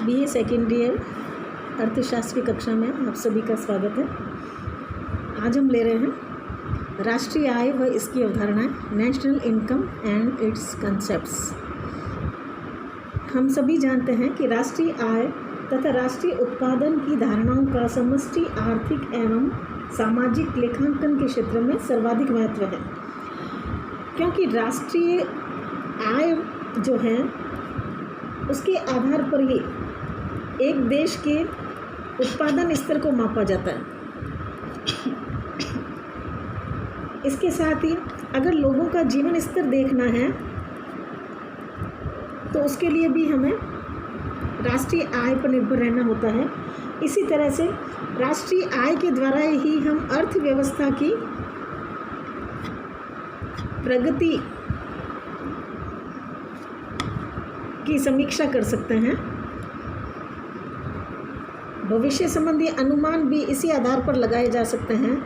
BA second year अर्थशास्त्र की कक्षा में आप सभी का स्वागत है। आज हम ले रहे हैं राष्ट्रीय आय व इसकी अवधारणाएं, national income and it's concepts. हम सभी जानते हैं कि राष्ट्रीय आय तथा राष्ट्रीय उत्पादन की धारणाओं का समष्टि आर्थिक एवं सामाजिक लेखांकन के क्षेत्र में सर्वाधिक महत्व है, क्योंकि राष्ट्रीय आय जो है उसके आधार पर ही एक देश के उत्पादन स्तर को मापा जाता है। इसके साथ ही अगर लोगों का जीवन स्तर देखना है तो उसके लिए भी हमें राष्ट्रीय आय पर निर्भर रहना होता है। इसी तरह से राष्ट्रीय आय के द्वारा ही हम अर्थव्यवस्था की प्रगति की समीक्षा कर सकते हैं। भविष्य संबंधी अनुमान भी इसी आधार पर लगाए जा सकते हैं।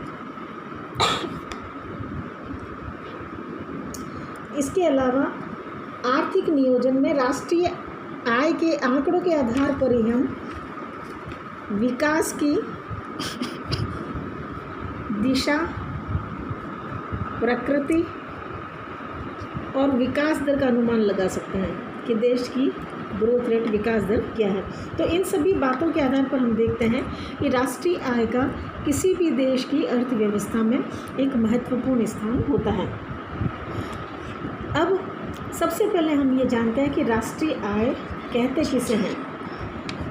इसके अलावा आर्थिक नियोजन में राष्ट्रीय आय के आंकड़ों के आधार पर ही हम विकास की दिशा, प्रकृति और विकास दर का अनुमान लगा सकते हैं कि देश की ग्रोथ रेट, विकास दर क्या है। तो इन सभी बातों के आधार पर हम देखते हैं कि राष्ट्रीय आय का किसी भी देश की अर्थव्यवस्था में एक महत्वपूर्ण स्थान होता है। अब सबसे पहले हम ये जानते हैं कि राष्ट्रीय आय कहते किसे हैं,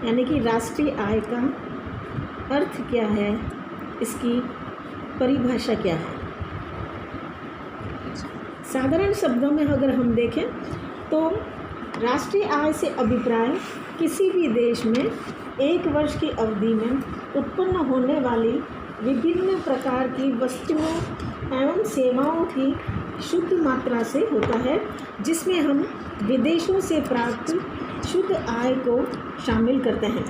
यानी कि राष्ट्रीय आय का अर्थ क्या है, इसकी परिभाषा क्या है। साधारण शब्दों में अगर हम देखें तो राष्ट्रीय आय से अभिप्राय किसी भी देश में एक वर्ष की अवधि में उत्पन्न होने वाली विभिन्न प्रकार की वस्तुओं एवं सेवाओं की शुद्ध मात्रा से होता है, जिसमें हम विदेशों से प्राप्त शुद्ध आय को शामिल करते हैं।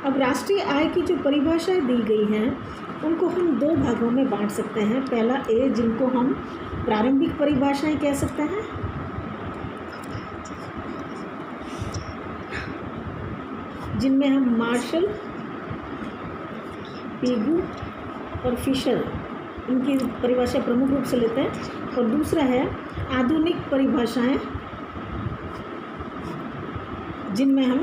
अब राष्ट्रीय आय की जो परिभाषाएं दी गई हैं उनको हम दो भागों में बांट सकते हैं। पहला ए, जिनको हम प्रारंभिक परिभाषाएं कह सकते हैं, जिनमें हम मार्शल, पिगू और फिशर इनकी परिभाषा प्रमुख रूप से लेते हैं। और दूसरा है आधुनिक परिभाषाएं, जिनमें हम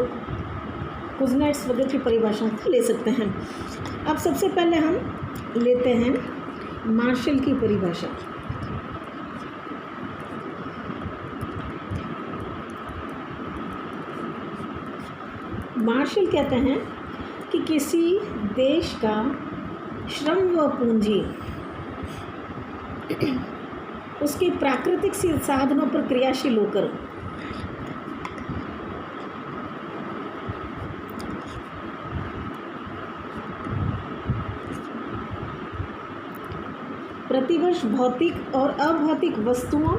कुज़नेट्स वगैरह की परिभाषाओं को ले सकते हैं। अब सबसे पहले हम लेते हैं मार्शल की परिभाषा। मार्शल कहते हैं कि किसी देश का श्रम व पूंजी उसके प्राकृतिक साधनों पर क्रियाशील होकर प्रतिवर्ष भौतिक और अभौतिक वस्तुओं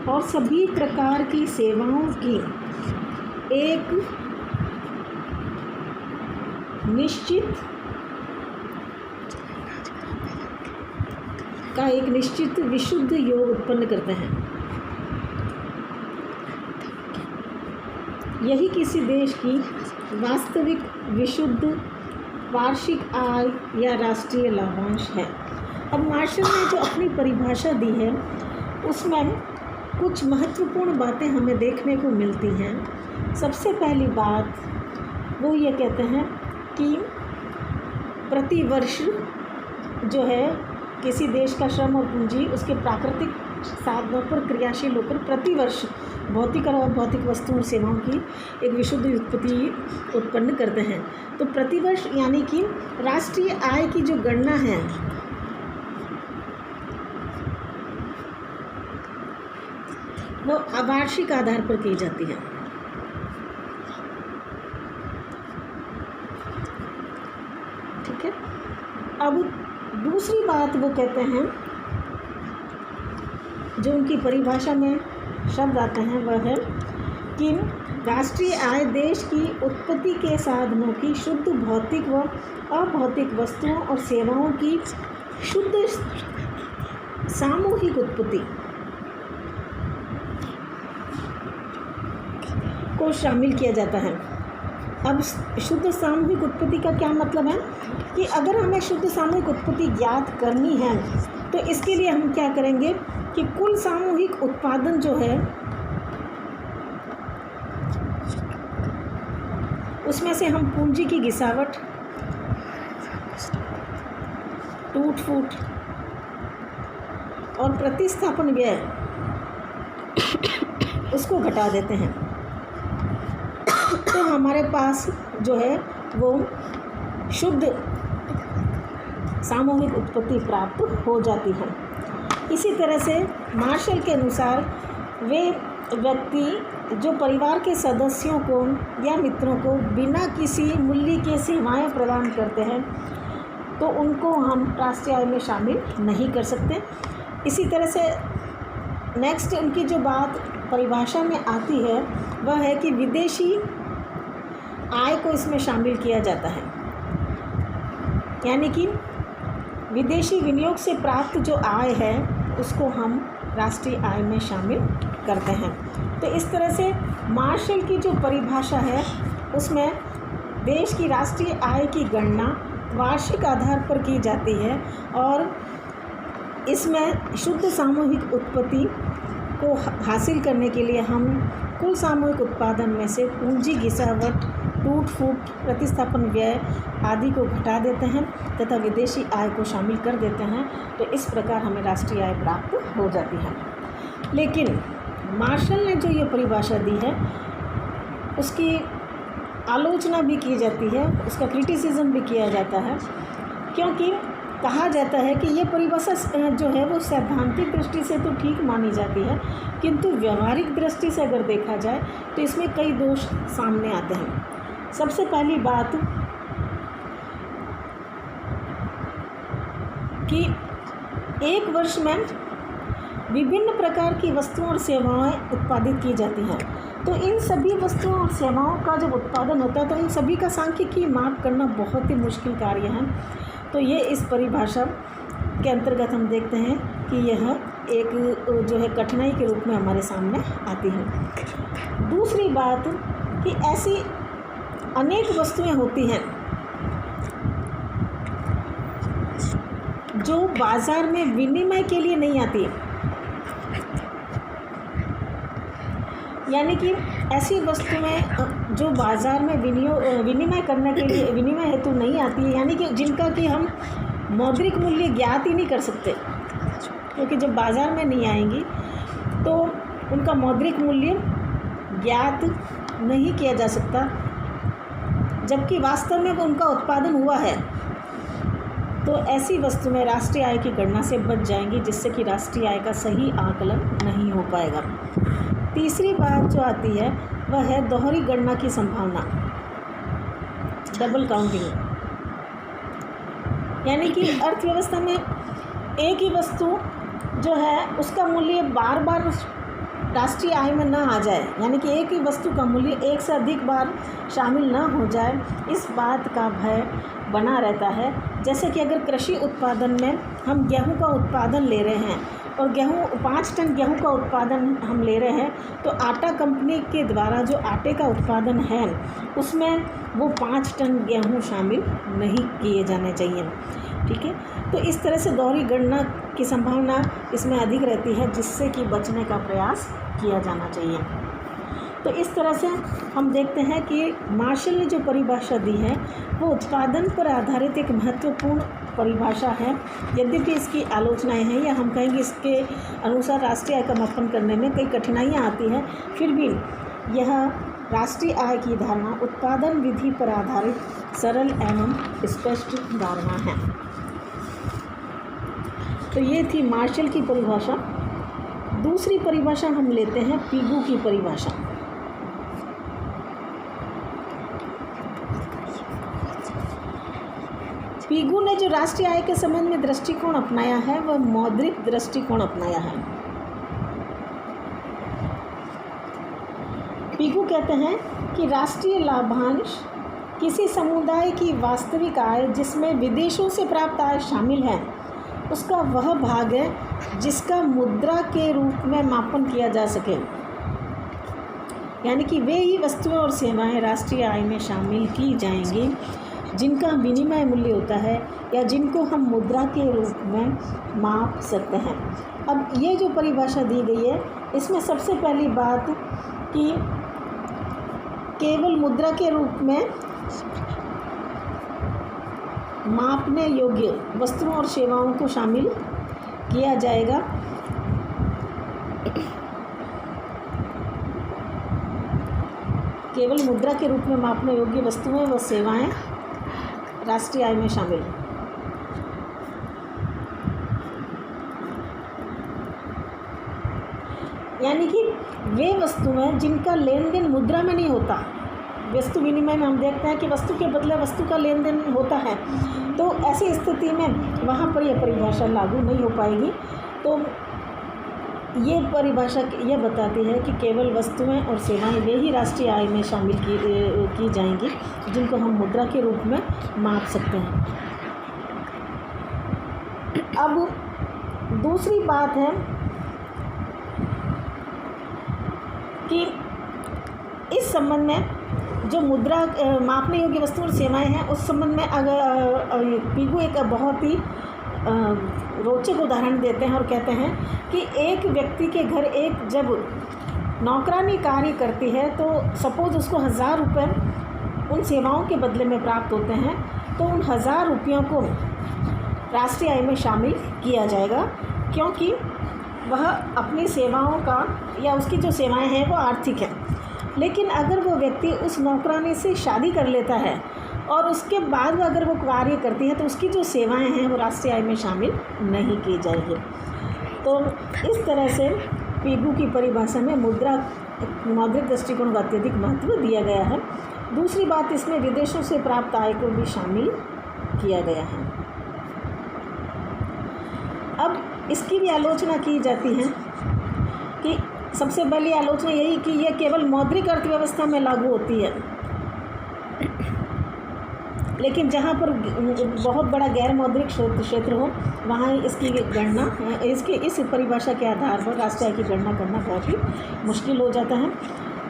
और सभी प्रकार की सेवाओं की एक निश्चित विशुद्ध योग उत्पन्न करते हैं। यही किसी देश की वास्तविक विशुद्ध वार्षिक आय या राष्ट्रीय लाभांश है। अब मार्शल ने जो अपनी परिभाषा दी है उसमें कुछ महत्वपूर्ण बातें हमें देखने को मिलती हैं। सबसे पहली बात वो ये कहते हैं कि प्रतिवर्ष जो है किसी देश का श्रम और पूंजी उसके प्राकृतिक साधनों पर क्रियाशील होकर प्रतिवर्ष भौतिक और अभौतिक वस्तुओं और सेवाओं की एक विशुद्ध उत्पत्ति उत्पन्न करते हैं। तो प्रतिवर्ष यानी कि राष्ट्रीय आय की जो गणना है वो वार्षिक आधार पर की जाती है। ठीक है। अब दूसरी बात वो कहते हैं, जो उनकी परिभाषा में शब्द आते हैं, वह है कि राष्ट्रीय आय देश की उत्पत्ति के साधनों की शुद्ध भौतिक व अभौतिक वस्तुओं और सेवाओं की शुद्ध सामूहिक उत्पत्ति को शामिल किया जाता है। अब शुद्ध सामूहिक उत्पत्ति का क्या मतलब है कि अगर हमें शुद्ध सामूहिक उत्पत्ति ज्ञात करनी है तो इसके लिए हम क्या करेंगे कि कुल सामूहिक उत्पादन जो है उसमें से हम पूंजी की घिसावट, टूट फूट और प्रतिस्थापन व्यय उसको घटा देते हैं तो हमारे पास जो है वो शुद्ध सामूहिक उत्पत्ति प्राप्त हो जाती है। इसी तरह से मार्शल के अनुसार वे व्यक्ति जो परिवार के सदस्यों को या मित्रों को बिना किसी मूल्य के सेवाएं प्रदान करते हैं तो उनको हम राष्ट्रीय आय में शामिल नहीं कर सकते। इसी तरह से नेक्स्ट उनकी जो बात परिभाषा में आती है वह है कि विदेशी आय को इसमें शामिल किया जाता है, यानी कि विदेशी विनियोग से प्राप्त जो आय है उसको हम राष्ट्रीय आय में शामिल करते हैं। तो इस तरह से मार्शल की जो परिभाषा है उसमें देश की राष्ट्रीय आय की गणना वार्षिक आधार पर की जाती है और इसमें शुद्ध सामूहिक उत्पत्ति को हासिल करने के लिए हम कुल सामूहिक उत्पादन में से पूंजी घिसावट, टूट फूट, प्रतिस्थापन व्यय आदि को घटा देते हैं तथा विदेशी आय को शामिल कर देते हैं। तो इस प्रकार हमें राष्ट्रीय आय प्राप्त हो जाती है। लेकिन मार्शल ने जो ये परिभाषा दी है उसकी आलोचना भी की जाती है, उसका क्रिटिसिज्म भी किया जाता है, क्योंकि कहा जाता है कि ये परिभाषा जो है वो सैद्धांतिक दृष्टि से तो ठीक मानी जाती है, किंतु व्यवहारिक दृष्टि से अगर देखा जाए तो इसमें कई दोष सामने आते हैं। सबसे पहली बात कि एक वर्ष में विभिन्न प्रकार की वस्तुओं और सेवाएं उत्पादित की जाती हैं, तो इन सभी वस्तुओं और सेवाओं का जब उत्पादन होता है तो इन सभी का सांख्यिकीय माप करना बहुत ही मुश्किल कार्य है। तो ये इस परिभाषा के अंतर्गत हम देखते हैं कि यह एक जो है कठिनाई के रूप में हमारे सामने आती है। दूसरी बात कि ऐसी अनेक वस्तुएं होती हैं जो बाज़ार में विनिमय के लिए नहीं आती, यानी कि ऐसी वस्तुएं जो बाज़ार में विनिमय करने के लिए विनिमय हेतु नहीं आती है, यानी कि जिनका कि हम मौद्रिक मूल्य ज्ञात ही नहीं कर सकते, क्योंकि जब बाज़ार में नहीं आएंगी तो उनका मौद्रिक मूल्य ज्ञात नहीं किया जा सकता, जबकि वास्तव में वो उनका उत्पादन हुआ है। तो ऐसी वस्तुएं राष्ट्रीय आय की गणना से बच जाएंगी, जिससे कि राष्ट्रीय आय का सही आकलन नहीं हो पाएगा। तीसरी बात जो आती है वह है दोहरी गणना की संभावना, डबल काउंटिंग, यानी कि अर्थव्यवस्था में एक ही वस्तु जो है उसका मूल्य बार बार राष्ट्रीय आय में ना आ जाए, यानी कि एक ही वस्तु का मूल्य एक से अधिक बार शामिल ना हो जाए, इस बात का भय बना रहता है। जैसे कि अगर कृषि उत्पादन में हम गेहूं का उत्पादन ले रहे हैं और 5 टन गेहूं का उत्पादन हम ले रहे हैं, तो आटा कंपनी के द्वारा जो आटे का उत्पादन है उसमें वो 5 टन गेहूं शामिल नहीं किए जाने चाहिए, ठीक है। तो इस तरह से दोहरी गणना की संभावना इसमें अधिक रहती है, जिससे कि बचने का प्रयास किया जाना चाहिए। तो इस तरह से हम देखते हैं कि मार्शल ने जो परिभाषा दी है वो उत्पादन पर आधारित एक महत्वपूर्ण परिभाषा है। यद्यपि इसकी आलोचनाएं हैं या हम कहेंगे इसके अनुसार राष्ट्रीय आय का मापन करने में कई कठिनाइयां आती हैं, फिर भी यह राष्ट्रीय आय की धारणा उत्पादन विधि पर आधारित सरल एवं स्पष्ट धारणा है। तो ये थी मार्शल की परिभाषा। दूसरी परिभाषा हम लेते हैं पीगू की परिभाषा। पीगू ने जो राष्ट्रीय आय के संबंध में दृष्टिकोण अपनाया है वह मौद्रिक दृष्टिकोण अपनाया है। पीगू कहते हैं कि राष्ट्रीय लाभांश किसी समुदाय की वास्तविक आय जिसमें विदेशों से प्राप्त आय शामिल है उसका वह भाग है जिसका मुद्रा के रूप में मापन किया जा सके। यानी कि वे ही वस्तुएं और सेवाएं राष्ट्रीय आय में शामिल की जाएंगी जिनका विनिमय मूल्य होता है या जिनको हम मुद्रा के रूप में माप सकते हैं। अब ये जो परिभाषा दी गई है, इसमें सबसे पहली बात कि केवल मुद्रा के रूप में मापने योग्य वस्तुओं और सेवाओं को शामिल किया जाएगा। केवल मुद्रा के रूप में मापने योग्य वस्तुएं व सेवाएं राष्ट्रीय आय में शामिल। यानी कि वे वस्तुएं जिनका लेन देन मुद्रा में नहीं होता। वस्तु विनिमय में हम देखते हैं कि वस्तु के बदले वस्तु का लेन देन होता है, तो ऐसी स्थिति में वहाँ पर यह परिभाषा लागू नहीं हो पाएगी। तो ये परिभाषा यह बताती है कि केवल वस्तुएं और सेवाएं वे ही राष्ट्रीय आय में शामिल की जाएंगी जिनको हम मुद्रा के रूप में माप सकते हैं। अब दूसरी बात है कि इस संबंध में जो मुद्रा मापने योग्य वस्तु और सेवाएं हैं, उस संबंध में अगर पीगू एक बहुत ही रोचक उदाहरण देते हैं और कहते हैं कि एक व्यक्ति के घर एक जब नौकरानी कार्य करती है तो सपोज उसको 1000 रुपये उन सेवाओं के बदले में प्राप्त होते हैं, तो उन 1000 रुपयों को राष्ट्रीय आय में शामिल किया जाएगा, क्योंकि वह अपनी सेवाओं का या उसकी जो सेवाएं हैं वो आर्थिक है। लेकिन अगर वो व्यक्ति उस नौकरानी से शादी कर लेता है और उसके बाद अगर वो कार्य करती है तो उसकी जो सेवाएं हैं वो राष्ट्रीय आय में शामिल नहीं की जाएगी। तो इस तरह से पीगू की परिभाषा में मौद्रिक दृष्टिकोण का अत्यधिक महत्व दिया गया है। दूसरी बात, इसमें विदेशों से प्राप्त आय को भी शामिल किया गया है। अब इसकी भी आलोचना की जाती है कि सबसे पहली आलोचना यही कि यह केवल मौद्रिक अर्थव्यवस्था में लागू होती है, लेकिन जहाँ पर बहुत बड़ा गैर मौद्रिक क्षेत्र हो वहाँ इसकी गणना इस परिभाषा के आधार पर राष्ट्रीय आय की गणना करना बहुत ही मुश्किल हो जाता है।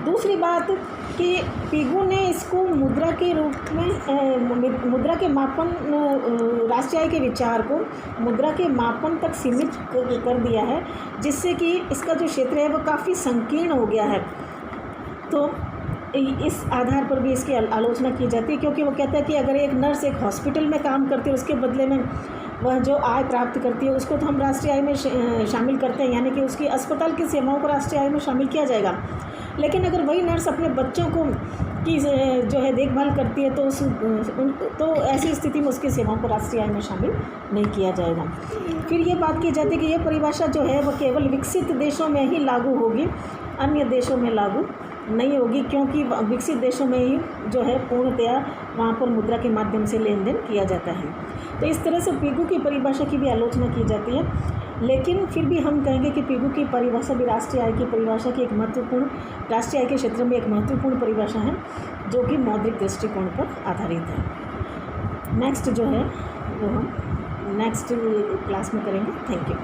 दूसरी बात कि पीगू ने इसको मुद्रा के रूप में मुद्रा के मापन राष्ट्रीय आय के विचार को मुद्रा के मापन तक सीमित कर दिया है, जिससे कि इसका जो क्षेत्र है वो काफ़ी संकीर्ण हो गया है। तो इस आधार पर भी इसकी आलोचना की जाती है, क्योंकि वो कहता है कि अगर एक नर्स एक हॉस्पिटल में काम करती है उसके बदले में वह जो आय प्राप्त करती है उसको तो हम राष्ट्रीय आय में शामिल करते हैं, यानी कि उसकी अस्पताल की सेवाओं को राष्ट्रीय आय में शामिल किया जाएगा। लेकिन अगर वही नर्स अपने बच्चों को की जो है देखभाल करती है तो ऐसी स्थिति में उसकी सेवाओं को राष्ट्रीय आय में शामिल नहीं किया जाएगा। फिर ये बात की जाती है कि ये परिभाषा जो है वह केवल विकसित देशों में ही लागू होगी, अन्य देशों में लागू नहीं होगी, क्योंकि विकसित देशों में ही जो है पूर्णतया वहाँ पर मुद्रा के माध्यम से लेन देन किया जाता है। तो इस तरह से पीगू की परिभाषा की भी आलोचना की जाती है, लेकिन फिर भी हम कहेंगे कि पीगू की परिभाषा भी राष्ट्रीय आय की परिभाषा की एक महत्वपूर्ण राष्ट्रीय आय के क्षेत्र में एक महत्वपूर्ण परिभाषा है जो कि मौद्रिक दृष्टिकोण पर आधारित है। नेक्स्ट जो है वो हम नेक्स्ट क्लास में करेंगे। Thank you.